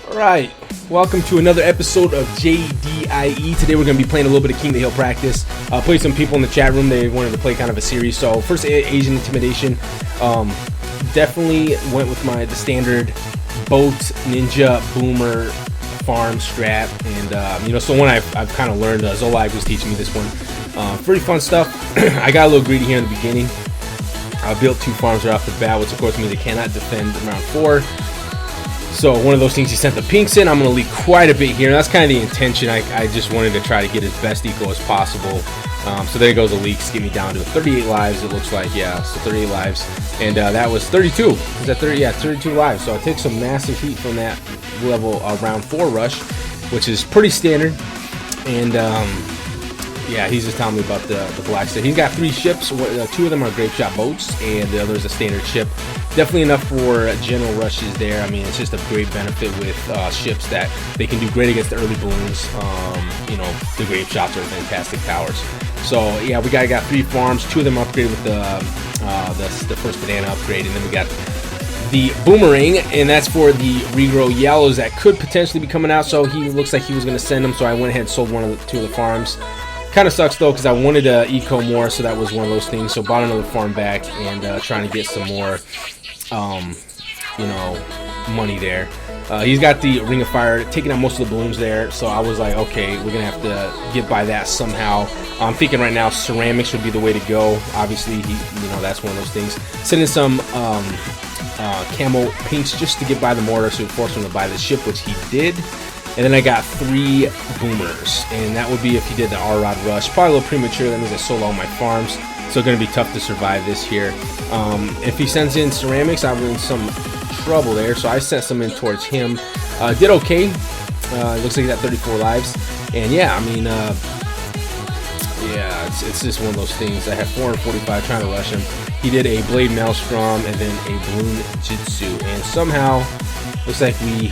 Alright, welcome to another episode of JayDee.IE. Today we're going to be playing a little bit of King of the Hill practice. Played some people in the chat room, they wanted to play kind of a series. So first, Asian Intimidation. Definitely went with the standard boat, ninja, boomer, farm, strat. And, so one I've kind of learned, Zolag was teaching me this one. Pretty fun stuff. I got a little greedy here in the beginning. I built 2 farms right off the bat, which of course means they cannot defend round 4. So one of those things, he sent the pinks in. I'm going to leak quite a bit here, and that's kind of the intention. I just wanted to try to get as best eco as possible. So there goes the leaks, get me down to 38 lives, it looks like. Yeah, so 38 lives. And that was 32. Is that 30? Yeah, 32 lives. So I took some massive heat from that level round 4 rush, which is pretty standard. And yeah, he's just telling me about the black stuff. He's got 3 ships. 2 of them are grape shot boats, and the other is a standard ship. Definitely enough for general rushes there. I mean, it's just a great benefit with ships that they can do great against the early balloons. The grape shots are fantastic towers. So yeah, we got 3 farms. 2 of them upgraded with the first banana upgrade, and then we got the boomerang, and that's for the regrow yellows that could potentially be coming out. So he looks like he was going to send them, so I went ahead and sold 2 of the farms. Kind of sucks though, because I wanted to eco more, so that was one of those things. So bought another farm back and trying to get some more money there. He's got the Ring of Fire taking out most of the balloons there, so I was like, okay, we're gonna have to get by that somehow. I'm thinking right now ceramics would be the way to go. Obviously, that's one of those things. Sending some camo pinks just to get by the mortar, so we forced him to buy the ship, which he did. And then I got 3 boomers, and that would be if he did the R-Rod rush. Probably a little premature, that means I sold all my farms, so it's going to be tough to survive this here. If he sends in ceramics, I'm in some trouble there, so I sent some in towards him. Did okay. It looks like he got 34 lives. And yeah, I mean, yeah, it's just one of those things. I have 445 trying to rush him. He did a Blade Maelstrom and then a Balloon Jitsu, and somehow looks like we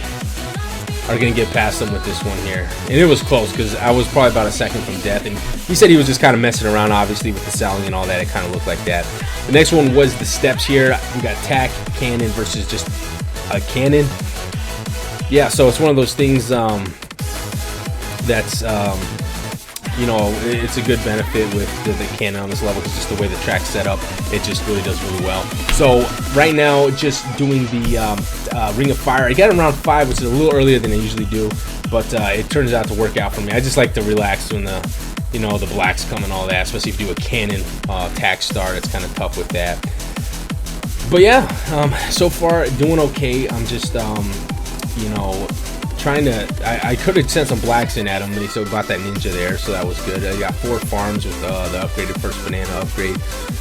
are going to get past him with this one here. And it was close, because I was probably about a second from death, and he said he was just kind of messing around, obviously, with the selling and all that. It kind of looked like that. The next one was the steps here. We got tack, cannon versus just a cannon. Yeah, so it's one of those things that's it's a good benefit with the cannon on this level, because just the way the track's set up, it just really does really well. So right now, just doing the Ring of Fire. I got it around 5, which is a little earlier than I usually do, but it turns out to work out for me. I just like to relax when the blacks come and all that, especially if you do a cannon tack start. It's kind of tough with that. But yeah, so far doing okay. I'm just trying to, I could have sent some blacks in at him, but he still got that ninja there, so that was good. I got 4 farms with the upgraded first banana upgrade.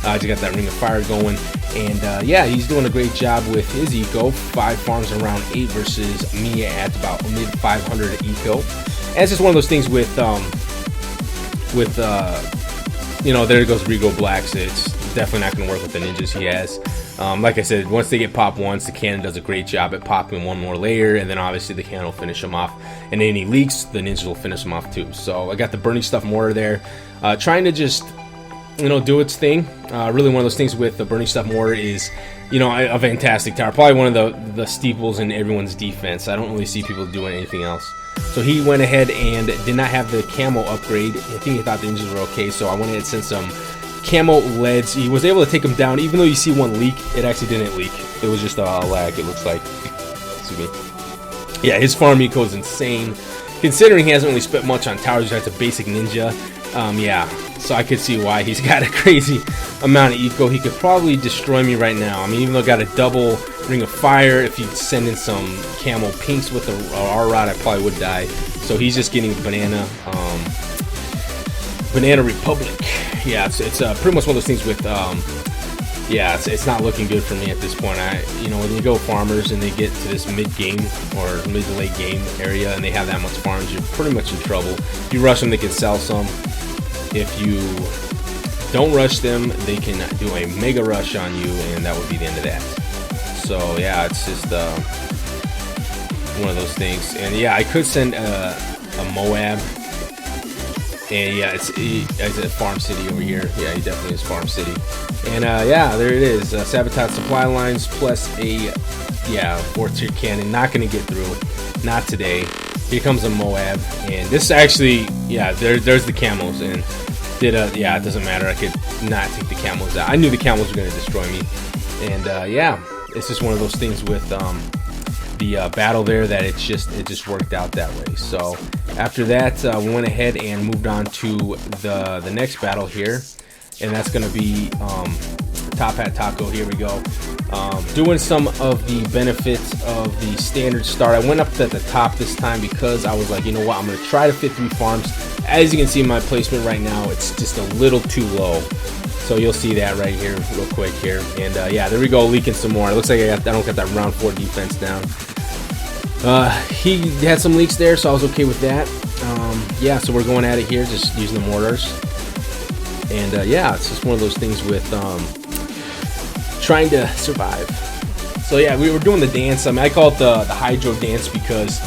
I just got that Ring of Fire going, and yeah, he's doing a great job with his eco. 5 farms around 8 versus me at about mid 500 eco. And it's just one of those things with there goes Regal Blacks. It's definitely not going to work with the ninjas he has. Like I said, once they get popped once, the cannon does a great job at popping 1 more layer, and then obviously the cannon will finish them off. And any leaks, the ninjas will finish them off too. So I got the burning stuff mortar there, trying to just do its thing. Really, one of those things with the burning stuff mortar is a fantastic tower, probably one of the steeples in everyone's defense. I don't really see people doing anything else. So he went ahead and did not have the camo upgrade. I think he thought the ninjas were okay, so I went ahead and sent some camo leads. He was able to take them down, even though you see 1 leak. It actually didn't leak. It was just a lag, it looks like. Excuse me. Yeah, his farm eco is insane, considering he hasn't really spent much on towers. That's a basic ninja. Yeah, so I could see why he's got a crazy amount of eco. He could probably destroy me right now. I mean, even though I got a double Ring of Fire, if you send in some camo pinks with the R-Rod, I probably would die. So he's just getting Banana Republic. Yeah, it's pretty much one of those things with yeah, it's not looking good for me at this point. When you go farmers and they get to this mid-game or mid to late game area and they have that much farms, you're pretty much in trouble. If you rush them, they can sell some. If you don't rush them, they can do a mega rush on you, and that would be the end of that. So yeah, it's just one of those things. And yeah, I could send a Moab. And yeah, it's at Farm City over here. Yeah, he definitely is Farm City. And yeah, there it is. Sabotage supply lines plus a 4th tier cannon. Not going to get through. not today. Here comes a Moab, and this actually, yeah, there's the camels, and yeah, it doesn't matter. I could not take the camels out. I knew the camels were going to destroy me, and yeah, it's just one of those things with the battle there that it just worked out that way. So after that, we went ahead and moved on to the next battle here, and that's going to be Tophattaco. Here we go. Doing some of the benefits of the standard start. I went up at the top this time because I was like, you know what, I'm going to try to fit 3 farms. As you can see in my placement right now, it's just a little too low. So you'll see that right here real quick here. And yeah, there we go, leaking some more. It looks like I don't got that round 4 defense down. He had some leaks there, so I was okay with that. Yeah, so we're going at it here, just using the mortars. And yeah, it's just one of those things with trying to survive. So yeah, we were doing the dance. I mean, I call it the hydro dance because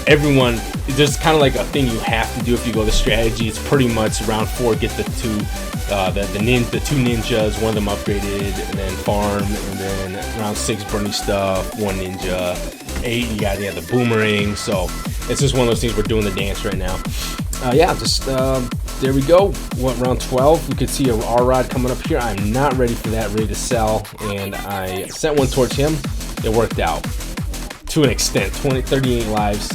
everyone, there's kind of like a thing you have to do if you go the strategy. It's pretty much round 4, get the two ninjas, one of them upgraded, and then farm, and then round 6 burning stuff, 1 ninja, 8 you got the boomerang. So it's just one of those things. We're doing the dance right now. Yeah, just there we go. What, round 12? We could see a R-Rod coming up here. I'm not ready for that, ready to sell, and I sent one towards him. It worked out to an extent. 38 lives.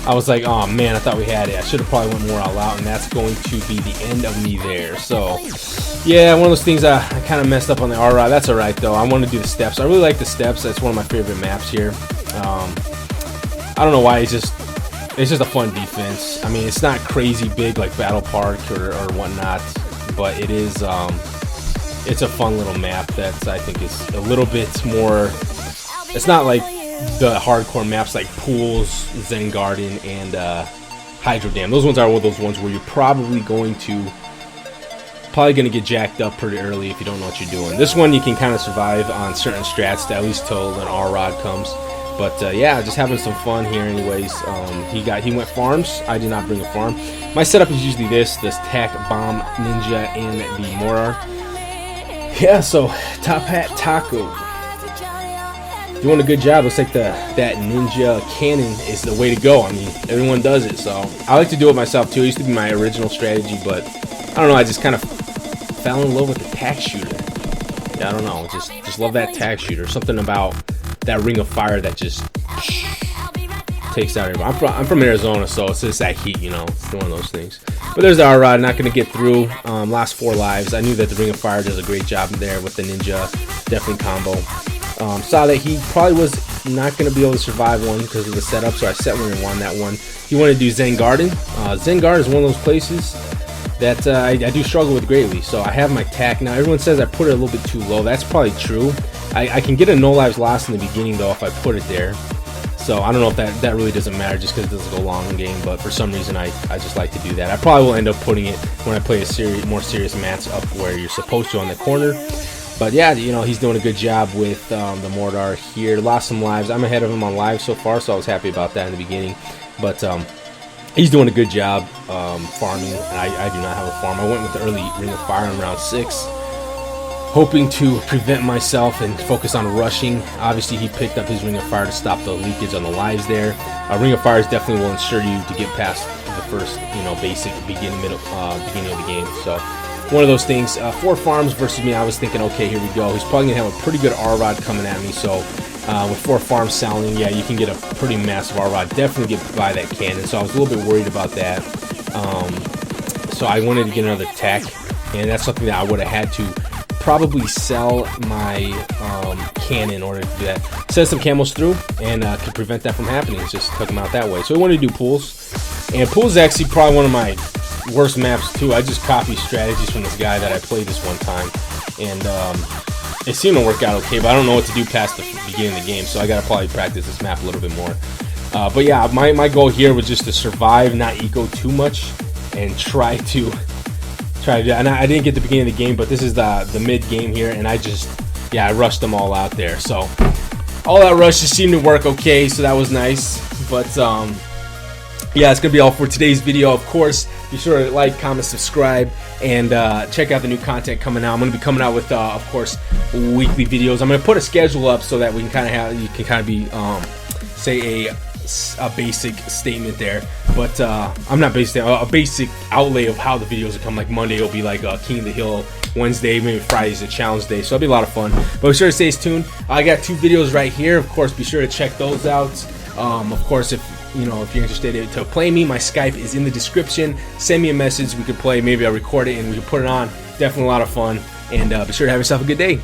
I was like, oh man, I thought we had it. I should have probably went more all out, and that's going to be the end of me there. So yeah, one of those things I kind of messed up on the R-Rod. That's all right though. I want to do the steps. I really like the steps. That's one of my favorite maps here. I don't know why. It's just a fun defense. I mean, it's not crazy big like Battle Park or whatnot, but it is it's a fun little map that I think is a little bit more. It's not like the hardcore maps like Pools, Zen Garden, and Hydro Dam. Those ones are one of those ones where you're probably going to get jacked up pretty early if you don't know what you're doing. This one you can kind of survive on certain strats, at least till an R-Rod comes. But yeah, just having some fun here anyways. He went farms. I did not bring a farm. My setup is usually this tack, bomb, ninja, and the mortar. Yeah, so Tophattaco doing a good job. Looks like that ninja cannon is the way to go. I mean, everyone does it, so I like to do it myself too. It used to be my original strategy, but I don't know, I just kind of fell in love with the tack shooter. Yeah, I don't know, just love that tack shooter. Something about that ring of fire that just takes out everybody. I'm from Arizona, so it's just that heat, you know. It's one of those things. But there's the R-Rod, not going to get through. Last 4 lives. I knew that the ring of fire does a great job there with the ninja. Definitely combo. Saw that he probably was not going to be able to survive one because of the setup, so I set one and won that one. He wanted to do Zen Garden. Zen Garden is one of those places that I do struggle with greatly. So I have my tack. Now everyone says I put it a little bit too low. That's probably true. I can get a no lives lost in the beginning though if I put it there. So I don't know if that really doesn't matter just because it doesn't go long in game, but for some reason I just like to do that. I probably will end up putting it when I play a more serious match up where you're supposed to on the corner. But yeah, you know, he's doing a good job with the mortar here. Lost some lives. I'm ahead of him on lives so far, so I was happy about that in the beginning. But he's doing a good job farming. I do not have a farm. I went with the early ring of fire in round 6, hoping to prevent myself and focus on rushing. Obviously, he picked up his ring of fire to stop the leakage on the lives there. Ring of fire definitely will ensure you to get past the first, you know, basic beginning of the game. So one of those things. 4 farms versus me. I was thinking, okay, here we go. He's probably gonna have a pretty good R-Rod coming at me. So with 4 farms selling, yeah, you can get a pretty massive R-Rod. Definitely get by that cannon. So I was a little bit worried about that. So I wanted to get another tack, and that's something that I would have had to probably sell my cannon in order to do that. Send some camels through and could prevent that from happening. Just took them out that way. So we wanted to do pools, and pools is actually probably one of my worst maps too. I just copied strategies from this guy that I played this one time, and it seemed to work out okay, but I don't know what to do past the beginning of the game, so I gotta probably practice this map a little bit more. But yeah, my goal here was just to survive, not eco too much, and try to do. And I didn't get the beginning of the game, but this is the mid game here, and I rushed them all out there. So all that rush just seemed to work okay, so that was nice. But yeah, it's gonna be all for today's video. Of course, be sure to like, comment, subscribe, and check out the new content coming out. I'm gonna be coming out with of course weekly videos. I'm gonna put a schedule up so that we can kind of have, you can kind of be say a a basic statement there, but I'm not basic, a basic outlay of how the videos will come. Like Monday will be like King of the Hill, Wednesday, maybe Friday's a challenge day, so it'll be a lot of fun. But be sure to stay tuned. I got 2 videos right here. Of course, be sure to check those out. Of course, if you're interested to play me, my Skype is in the description. Send me a message. We could play. Maybe I'll record it and we can put it on. Definitely a lot of fun. And be sure to have yourself a good day.